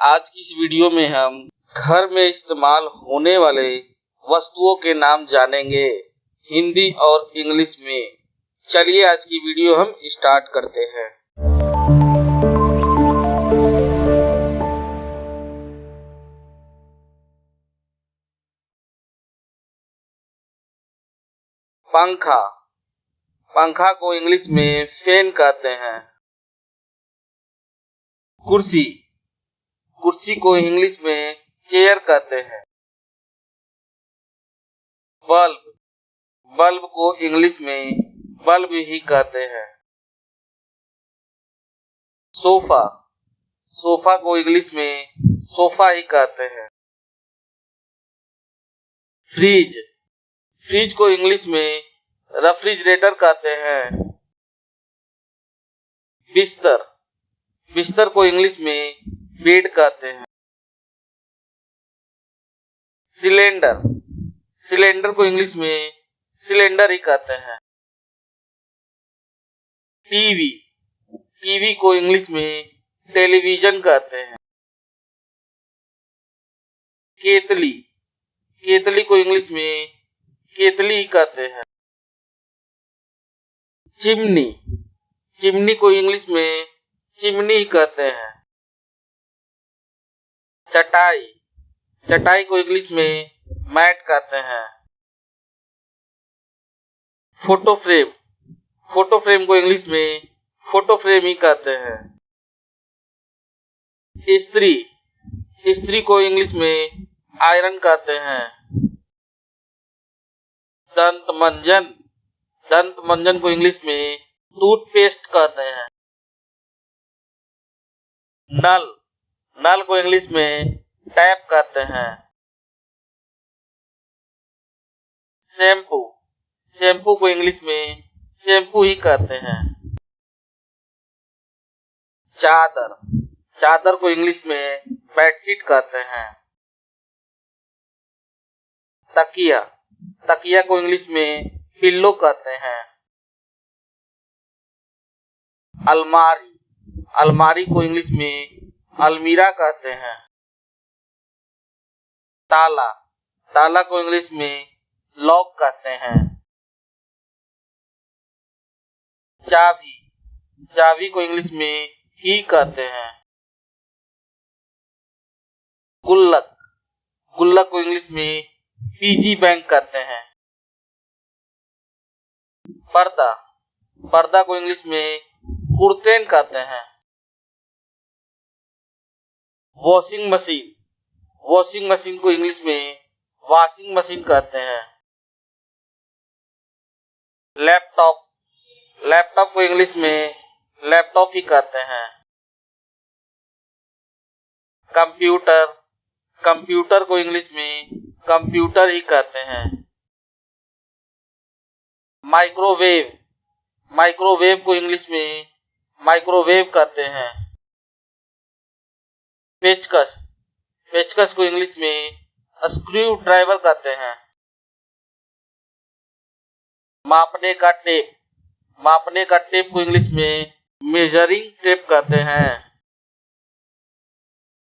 आज की इस वीडियो में हम घर में इस्तेमाल होने वाले वस्तुओं के नाम जानेंगे हिंदी और इंग्लिश में। चलिए आज की वीडियो हम स्टार्ट करते हैं। पंखा, पंखा को इंग्लिश में फैन कहते हैं। कुर्सी, कुर्सी को इंग्लिश में चेयर कहते हैं। बल्ब, बल्ब को इंग्लिश में बल्ब ही कहते हैं। सोफा, सोफा को इंग्लिश में सोफा ही कहते हैं। फ्रिज, फ्रिज को इंग्लिश में रेफ्रिजरेटर कहते हैं। बिस्तर, बिस्तर को इंग्लिश में बेड कहते हैं। सिलेंडर, सिलेंडर को इंग्लिश में सिलेंडर ही कहते हैं। टीवी, टीवी को इंग्लिश में टेलीविजन कहते हैं। केतली, केतली को इंग्लिश में केतली ही कहते हैं। चिमनी, चिमनी को इंग्लिश में चिमनी ही कहते हैं। चटाई, चटाई को इंग्लिश में मैट कहते हैं। फोटो फ्रेम, फोटो फ्रेम को इंग्लिश में फोटो फ्रेम ही कहते हैं। इस्त्री, इस्त्री को इंग्लिश में आयरन कहते हैं। दंत मंजन, दंत मंजन को इंग्लिश में टूथपेस्ट कहते हैं। नल, नल को इंग्लिश में टैप कहते हैं। शैम्पू, शैम्पू को इंग्लिश में शैम्पू ही कहते हैं। चादर, चादर को इंग्लिश में बेडशीट कहते हैं। तकिया, तकिया को इंग्लिश में पिल्लो कहते हैं। अलमारी, अलमारी को इंग्लिश में अलमीरा कहते हैं। ताला, ताला को इंग्लिश में लॉक कहते हैं। चाबी, चाबी को इंग्लिश में की कहते हैं। गुल्लक, गुल्लक को इंग्लिश में पिगी बैंक कहते हैं। पर्दा, पर्दा को इंग्लिश में कर्टेन कहते हैं। वॉशिंग मशीन, वॉशिंग मशीन को इंग्लिश में वॉशिंग मशीन कहते हैं। लैपटॉप, लैपटॉप को इंग्लिश में लैपटॉप ही कहते हैं। कंप्यूटर, कंप्यूटर को इंग्लिश में कंप्यूटर ही कहते हैं। माइक्रोवेव, माइक्रोवेव को इंग्लिश में माइक्रोवेव कहते हैं। पेचकस, पेचकस को इंग्लिश में स्क्रू ड्राइवर कहते हैं। मापने का टेप, मापने का टेप को इंग्लिश में मेजरिंग टेप कहते हैं।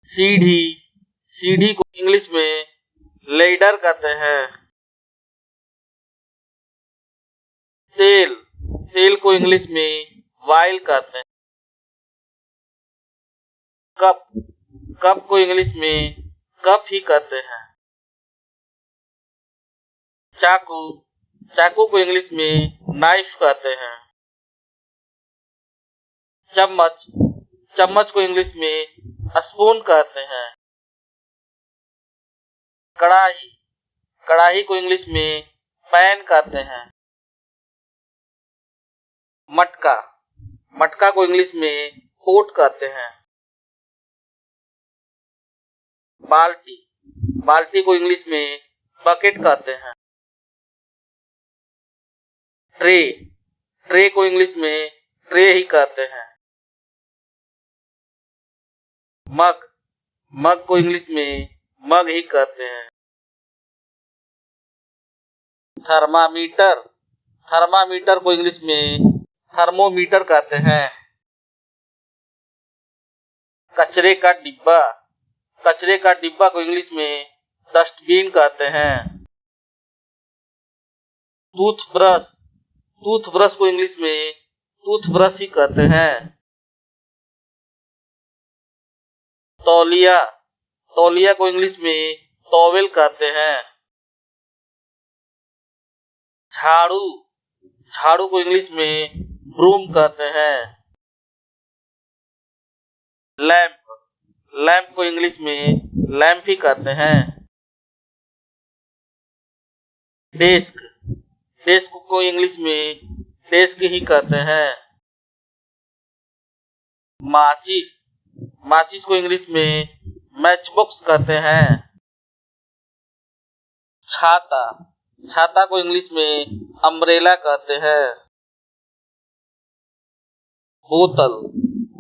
सीढ़ी, सीढ़ी को इंग्लिश में लैडर कहते हैं। तेल, तेल को इंग्लिश में ऑयल कहते हैं। कप, कप को इंग्लिश में कप ही कहते हैं। चाकू, चाकू को इंग्लिश में नाइफ कहते हैं। चम्मच, चम्मच को इंग्लिश में स्पून कहते हैं। कढ़ाई, कढ़ाई को इंग्लिश में पैन कहते हैं। मटका, मटका को इंग्लिश में पोट कहते हैं। बाल्टी, बाल्टी को इंग्लिश में बकेट कहते हैं। ट्रे, ट्रे को इंग्लिश में ट्रे ही कहते हैं। मग, मग को इंग्लिश में मग ही कहते हैं। थर्मामीटर, थर्मामीटर को इंग्लिश में थर्मोमीटर कहते हैं। कचरे का डिब्बा, कचरे का डिब्बा को इंग्लिश में डस्टबिन कहते हैं। टूथब्रश, टूथब्रश को इंग्लिश में टूथब्रश ही कहते हैं। तौलिया, तौलिया को इंग्लिश में टॉवेल कहते हैं। झाड़ू, झाड़ू को इंग्लिश में ब्रूम कहते हैं। लैंप, लैंप को इंग्लिश में लैंप ही कहते हैं। डेस्क, डेस्क को इंग्लिश में डेस्क ही कहते हैं। माचिस, माचिस को इंग्लिश में मैच बॉक्स कहते हैं। छाता, छाता को इंग्लिश में अम्ब्रेला कहते हैं। बोतल,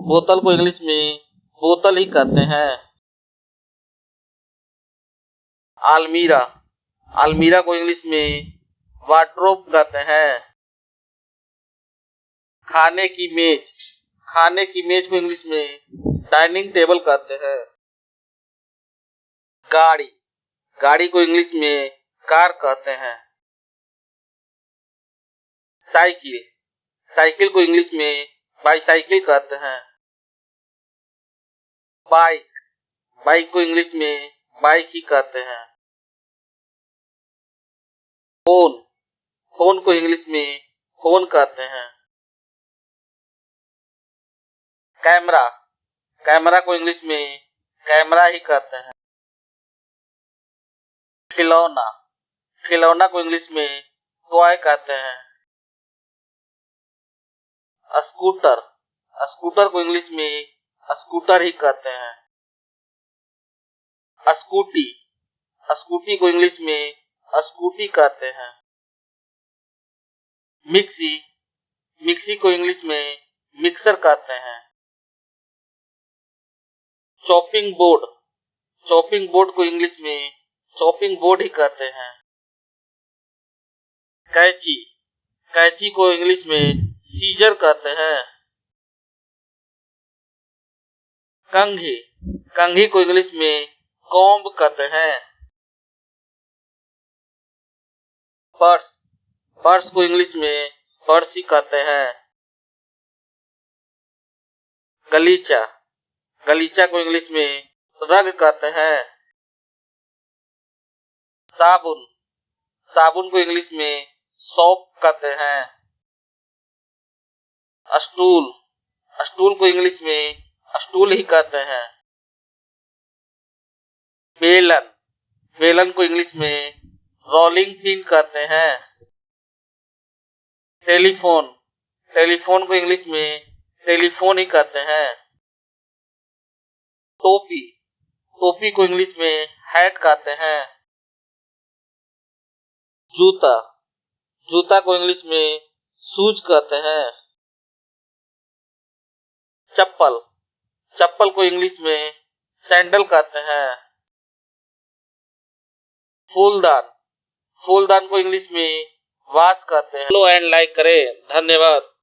बोतल को इंग्लिश में बोतल ही कहते हैं। आलमीरा, आलमीरा को इंग्लिश में वार्डरोब कहते हैं। खाने की मेज, खाने की मेज को इंग्लिश में डाइनिंग टेबल कहते हैं। गाड़ी, गाड़ी को इंग्लिश में कार कहते हैं। साइकिल, साइकिल को इंग्लिश में बाईसाइकिल कहते हैं। बाइक, बाइक को इंग्लिश में बाइक ही कहते हैं। फोन, फोन को इंग्लिश में फोन कहते हैं। कैमरा, कैमरा को इंग्लिश में कैमरा ही कहते हैं। खिलौना, खिलौना को इंग्लिश में टॉय कहते हैं। स्कूटर, स्कूटर को इंग्लिश में स्कूटर ही कहते हैं। स्कूटी, स्कूटी को इंग्लिश में स्कूटी कहते हैं। मिक्सी, मिक्सी को इंग्लिश में मिक्सर कहते हैं। चॉपिंग बोर्ड, चॉपिंग बोर्ड को इंग्लिश में चॉपिंग बोर्ड ही कहते हैं। कैंची, कैंची को इंग्लिश में सीजर कहते हैं। कंघी, कंघी को इंग्लिश में कॉम्ब कहते हैं। पर्स, पर्स को इंग्लिश में पर्स ही कहते हैं। गलीचा, गलीचा को इंग्लिश में रग कहते हैं। साबुन, साबुन को इंग्लिश में सोप कहते हैं। स्टूल, स्टूल को इंग्लिश में स्टूल ही कहते हैं। बेलन, बेलन को इंग्लिश में रोलिंग पिन कहते हैं। टेलीफोन, टेलीफोन को इंग्लिश में टेलीफोन ही कहते हैं। टोपी, टोपी को इंग्लिश में हैट कहते हैं। जूता, जूता को इंग्लिश में शूज कहते हैं। चप्पल, चप्पल को इंग्लिश में सैंडल कहते हैं। फूलदान, फूलदान को इंग्लिश में वास कहते हैं। फॉलो एंड लाइक करें। धन्यवाद।